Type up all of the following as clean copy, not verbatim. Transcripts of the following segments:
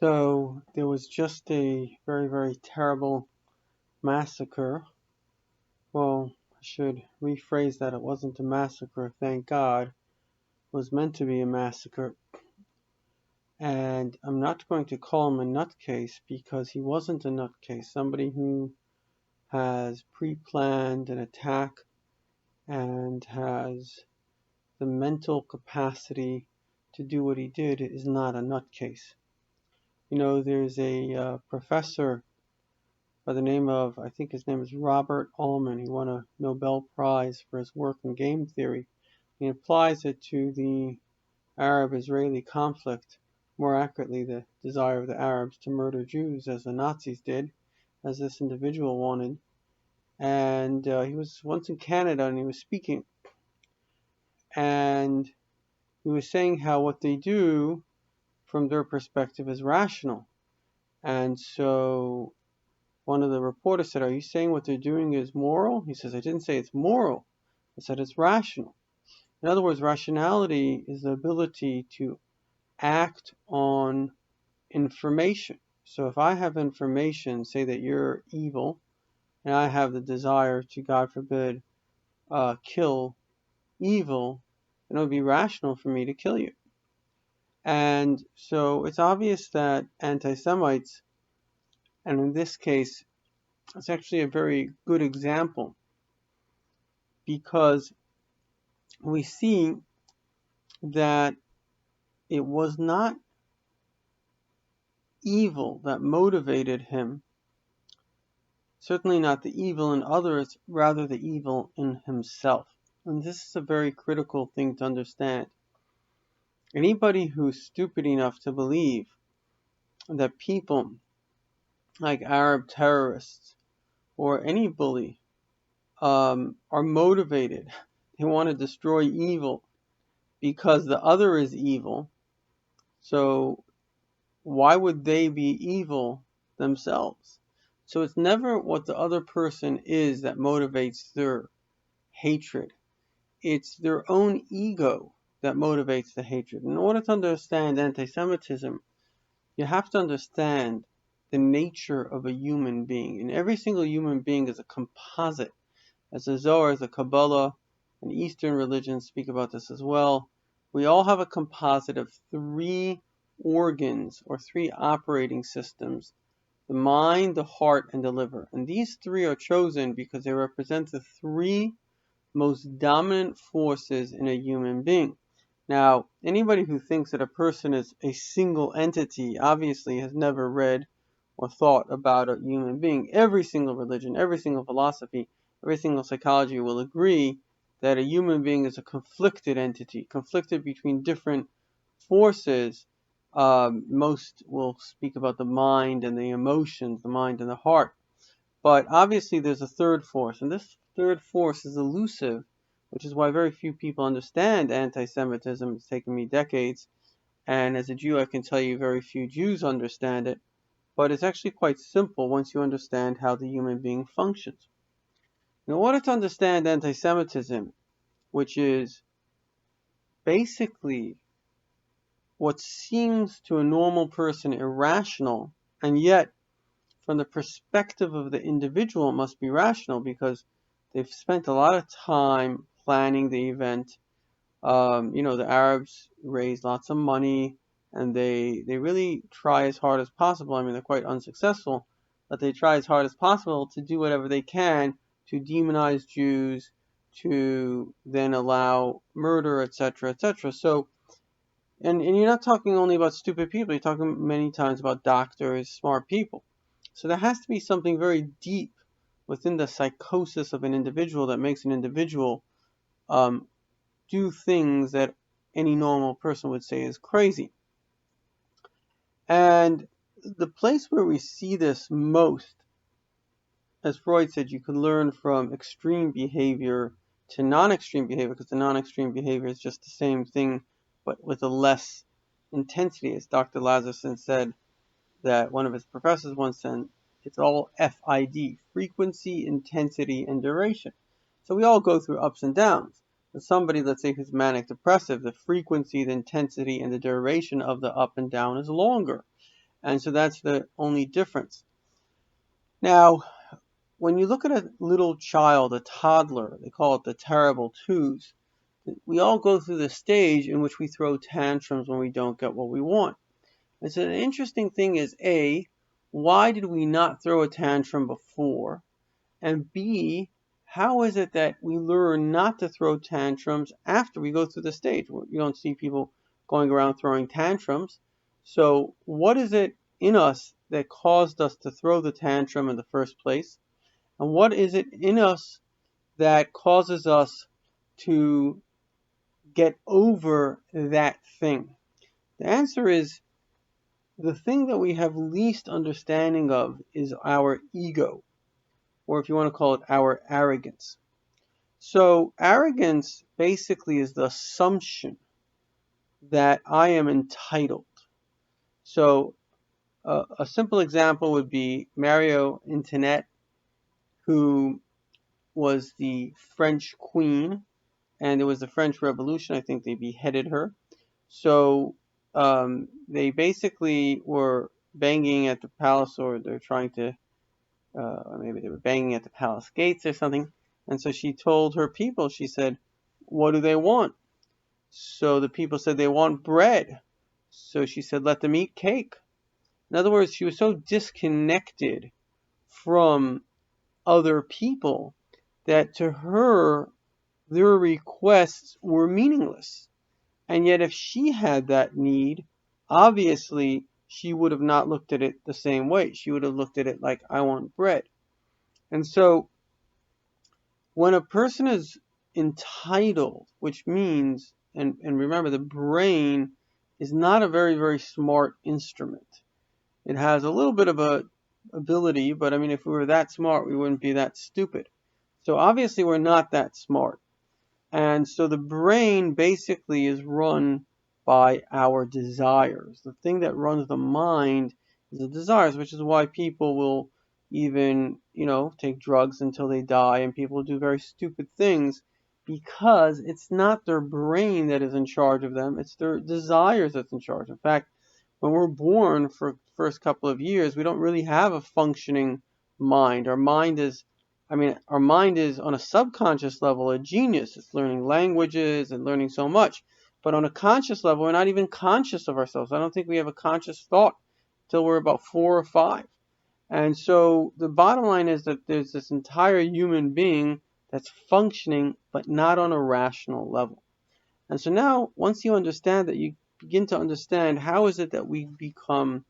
So there was just a very, very terrible massacre. Well, I should rephrase that. It wasn't a massacre, thank God. It was meant to be a massacre. And I'm not going to call him a nutcase because he wasn't a nutcase. Somebody who has pre-planned an attack and has the mental capacity to do what he did is not a nutcase. There's a professor by the name of, I think his name is Robert Ullman. He won a Nobel Prize for his work in game theory. He applies it to the Arab-Israeli conflict, more accurately the desire of the Arabs to murder Jews as the Nazis did, as this individual wanted. And he was once in Canada and he was speaking, and he was saying how what they do from their perspective is rational. And so one of the reporters said, "Are you saying what they're doing is moral?" He says, "I didn't say it's moral. I said it's rational." In other words, rationality is the ability to act on information. So if I have information, say that you're evil, and I have the desire to, God forbid, kill evil, then it would be rational for me to kill you. And so it's obvious that anti-Semites, and in this case, it's actually a very good example because we see that it was not evil that motivated him, certainly not the evil in others, rather the evil in himself. And this is a very critical thing to understand. Anybody who's stupid enough to believe that people like Arab terrorists or any bully are motivated, they want to destroy evil because the other is evil, so why would they be evil themselves? So it's never what the other person is that motivates their hatred. It's their own ego that motivates the hatred. In order to understand anti-Semitism, you have to understand the nature of a human being. And every single human being is a composite. As the Zohar, as the Kabbalah, and Eastern religions speak about this as well. We all have a composite of three organs or three operating systems: the mind, the heart, and the liver. And these three are chosen because they represent the three most dominant forces in a human being. Now, anybody who thinks that a person is a single entity obviously has never read or thought about a human being. Every single religion, every single philosophy, every single psychology will agree that a human being is a conflicted entity, conflicted between different forces. Most will speak about the mind and the emotions, the mind and the heart. But obviously there's a third force, and this third force is elusive, which is why very few people understand anti-Semitism. It's taken me decades, and as a Jew I can tell you very few Jews understand it, but it's actually quite simple once you understand how the human being functions. In order to understand anti-Semitism, which is basically what seems to a normal person irrational, and yet from the perspective of the individual it must be rational because they've spent a lot of time planning the event. The Arabs raise lots of money and they really try as hard as possible. I mean, they're quite unsuccessful, but they try as hard as possible to do whatever they can to demonize Jews, to then allow murder, etc., etc. So, and you're not talking only about stupid people, you're talking many times about doctors, smart people. So there has to be something very deep within the psychosis of an individual that makes an individual do things that any normal person would say is crazy. And the place where we see this most, as Freud said, you can learn from extreme behavior to non-extreme behavior, because the non-extreme behavior is just the same thing, but with a less intensity. As Dr. Lazarson said, that one of his professors once said, it's all FID, frequency, intensity, and duration. So we all go through ups and downs. But somebody, let's say, who's manic depressive, the frequency, the intensity, and the duration of the up and down is longer. And so that's the only difference. Now, when you look at a little child, a toddler, they call it the terrible twos. We all go through the stage in which we throw tantrums when we don't get what we want. And so the interesting thing is, A, why did we not throw a tantrum before? And B, how is it that we learn not to throw tantrums after we go through the stage? You don't see people going around throwing tantrums. So what is it in us that caused us to throw the tantrum in the first place? And what is it in us that causes us to get over that thing? The answer is the thing that we have least understanding of is our ego, or if you want to call it our arrogance. So arrogance basically is the assumption that I am entitled. So a simple example would be Marie Antoinette, who was the French queen, and it was the French Revolution. I think they beheaded her. So they basically were banging at the palace, or they're trying to, or maybe they were banging at the palace gates or something. And so she told her people, she said, "What do they want?" So the people said they want bread. So she said, "Let them eat cake." In other words, she was so disconnected from other people that to her, their requests were meaningless. And yet if she had that need, obviously she would have not looked at it the same way. She would have looked at it like, I want bread. And so when a person is entitled, which means, and remember, the brain is not a very, very smart instrument. It has a little bit of a ability, but I mean, if we were that smart, we wouldn't be that stupid. So obviously we're not that smart. And so the brain basically is run by our desires. The thing that runs the mind is the desires, which is why people will even, take drugs until they die, and people do very stupid things because it's not their brain that is in charge of them, it's their desires that's in charge. In fact, when we're born for the first couple of years, we don't really have a functioning mind. Our mind is on a subconscious level a genius. It's learning languages and learning so much. But on a conscious level, we're not even conscious of ourselves. I don't think we have a conscious thought till we're about 4 or 5. And so the bottom line is that there's this entire human being that's functioning, but not on a rational level. And so now, once you understand that, you begin to understand how is it that we become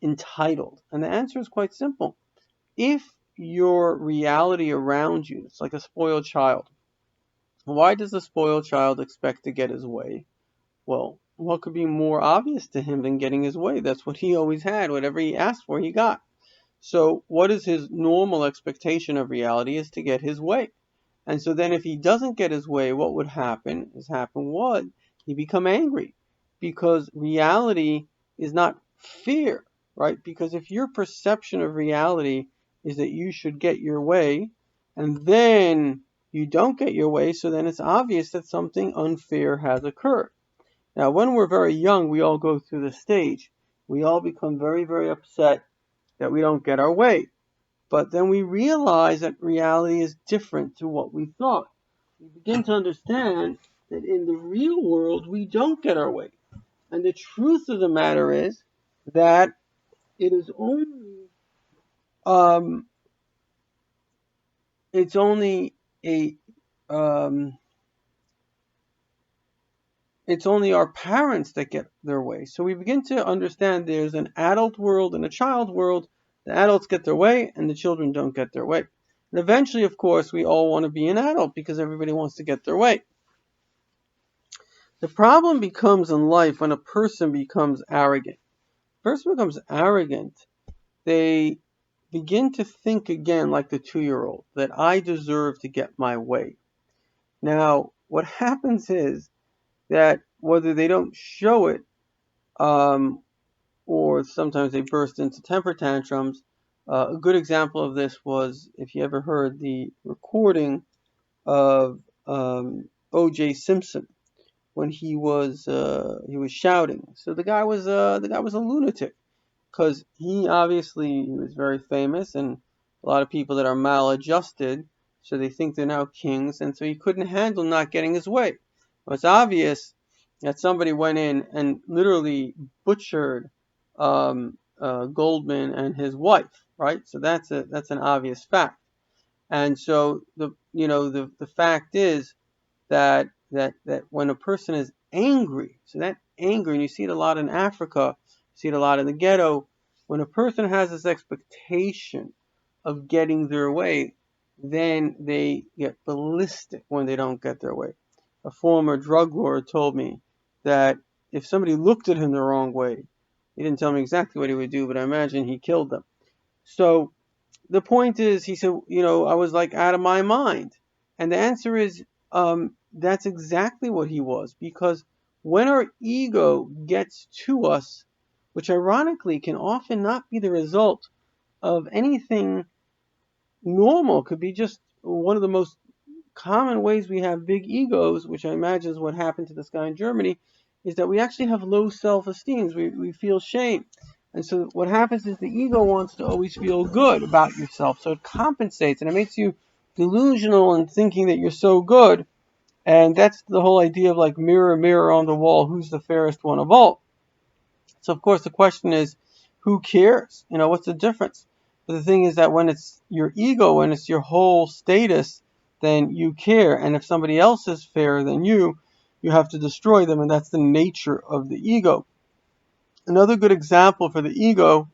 entitled. And the answer is quite simple. If your reality around you, it's like a spoiled child. Why does a spoiled child expect to get his way? Well, what could be more obvious to him than getting his way? That's what he always had. Whatever he asked for, he got. So what is his normal expectation of reality is to get his way. And so then if he doesn't get his way, what would happen he'd become angry, because reality is not fair, right? Because if your perception of reality is that you should get your way, and then you don't get your way, so then it's obvious that something unfair has occurred. Now, when we're very young, we all go through the stage. We all become very, very upset that we don't get our way. But then we realize that reality is different to what we thought. We begin to understand that in the real world, we don't get our way. And the truth of the matter is that it is um, it's only a it's only our parents that get their way. So we begin to understand there's an adult world and a child world. The adults get their way and the children don't get their way. And eventually, of course, we all want to be an adult because everybody wants to get their way. The problem becomes in life when a person becomes arrogant. A person becomes arrogant, they begin to think again like the 2-year-old, that I deserve to get my way. Now, what happens is that whether they don't show it, or sometimes they burst into temper tantrums. A good example of this was, if you ever heard the recording of O.J. Simpson, when he was shouting. So the guy was a lunatic, because he was very famous, and a lot of people that are maladjusted, so they think they're now kings, and so he couldn't handle not getting his way. Well, it's obvious that somebody went in and literally butchered Goldman and his wife, right? So that's an obvious fact. And so the fact is that when a person is angry, so that anger, and you see it a lot in Africa, you see it a lot in the ghetto, when a person has this expectation of getting their way, then they get ballistic when they don't get their way. A former drug lord told me that if somebody looked at him the wrong way, he didn't tell me exactly what he would do, but I imagine he killed them. So the point is, he said, I was like out of my mind. And the answer is, that's exactly what he was. Because when our ego gets to us, which ironically can often not be the result of anything normal, could be just one of the most common ways we have big egos, which I imagine is what happened to this guy in Germany, is that we actually have low self-esteem. We feel shame. And so what happens is the ego wants to always feel good about yourself. So it compensates, and it makes you delusional in thinking that you're so good. And that's the whole idea of like mirror, mirror on the wall, who's the fairest one of all. So of course the question is, who cares? What's the difference? But the thing is that when it's your ego and it's your whole status, then you care. And if somebody else is fairer than you have to destroy them, and that's the nature of the ego. Another good example for the ego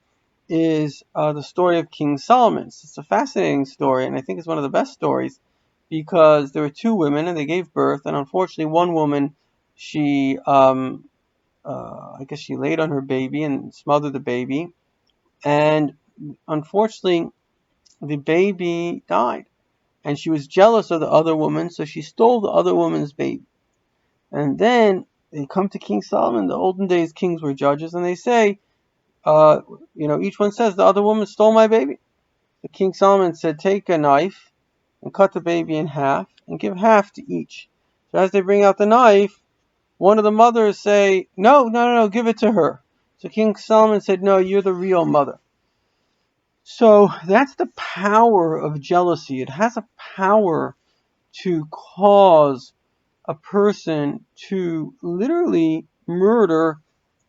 is the story of King Solomon. It's a fascinating story, and I think it's one of the best stories, because there were two women and they gave birth, and unfortunately one woman, she I guess she laid on her baby and smothered the baby, and unfortunately the baby died, and she was jealous of the other woman, so she stole the other woman's baby. And then they come to King Solomon. The olden days kings were judges, and they say, each one says, the other woman stole my baby. The King Solomon said, take a knife and cut the baby in half and give half to each. So as they bring out the knife, one of the mothers say, no, no, no, no, give it to her. So King Solomon said, no, you're the real mother. So that's the power of jealousy. It has a power to cause a person to literally murder,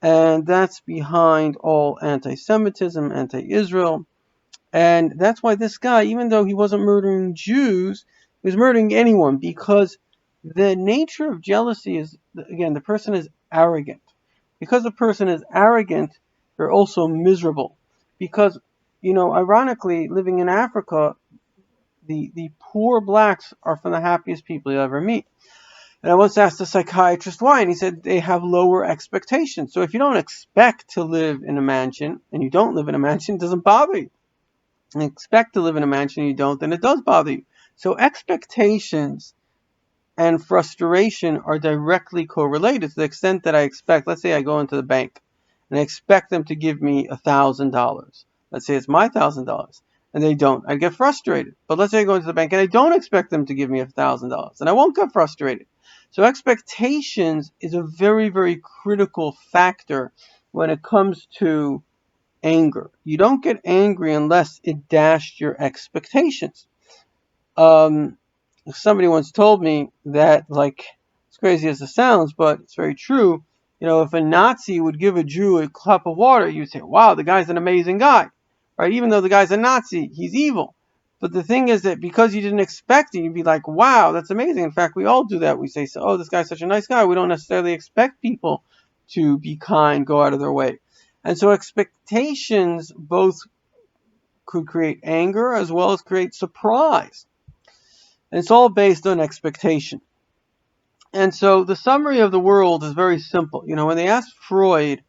and that's behind all anti-Semitism, anti-Israel. And that's why this guy, even though he wasn't murdering Jews, he was murdering anyone, because the nature of jealousy is, again, the person is arrogant. Because a person is arrogant, they're also miserable. Because, ironically, living in Africa, the poor blacks are from the happiest people you'll ever meet. And I once asked a psychiatrist why, and he said they have lower expectations. So if you don't expect to live in a mansion, and you don't live in a mansion, it doesn't bother you. And expect to live in a mansion and you don't, then it does bother you. So expectations and frustration are directly correlated, to the extent that I expect, let's say I go into the bank and I expect them to give me $1,000. Let's say it's my $1,000 and they don't. I get frustrated. But let's say I go into the bank and I don't expect them to give me $1,000, and I won't get frustrated. So expectations is a very, very critical factor when it comes to anger. You don't get angry unless it dashed your expectations. Um, Somebody once told me that, like, as crazy as it sounds, but it's very true. If a Nazi would give a Jew a cup of water, you'd say, wow, the guy's an amazing guy, right? Even though the guy's a Nazi, he's evil. But the thing is that because you didn't expect it, you'd be like, wow, that's amazing. In fact, we all do that. We say, oh, this guy's such a nice guy. We don't necessarily expect people to be kind, go out of their way. And so expectations both could create anger as well as create surprise. And it's all based on expectation. And so the summary of the world is very simple. When they asked Freud,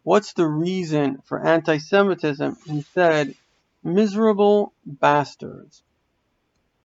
what's the reason for anti-Semitism, he said, miserable bastards.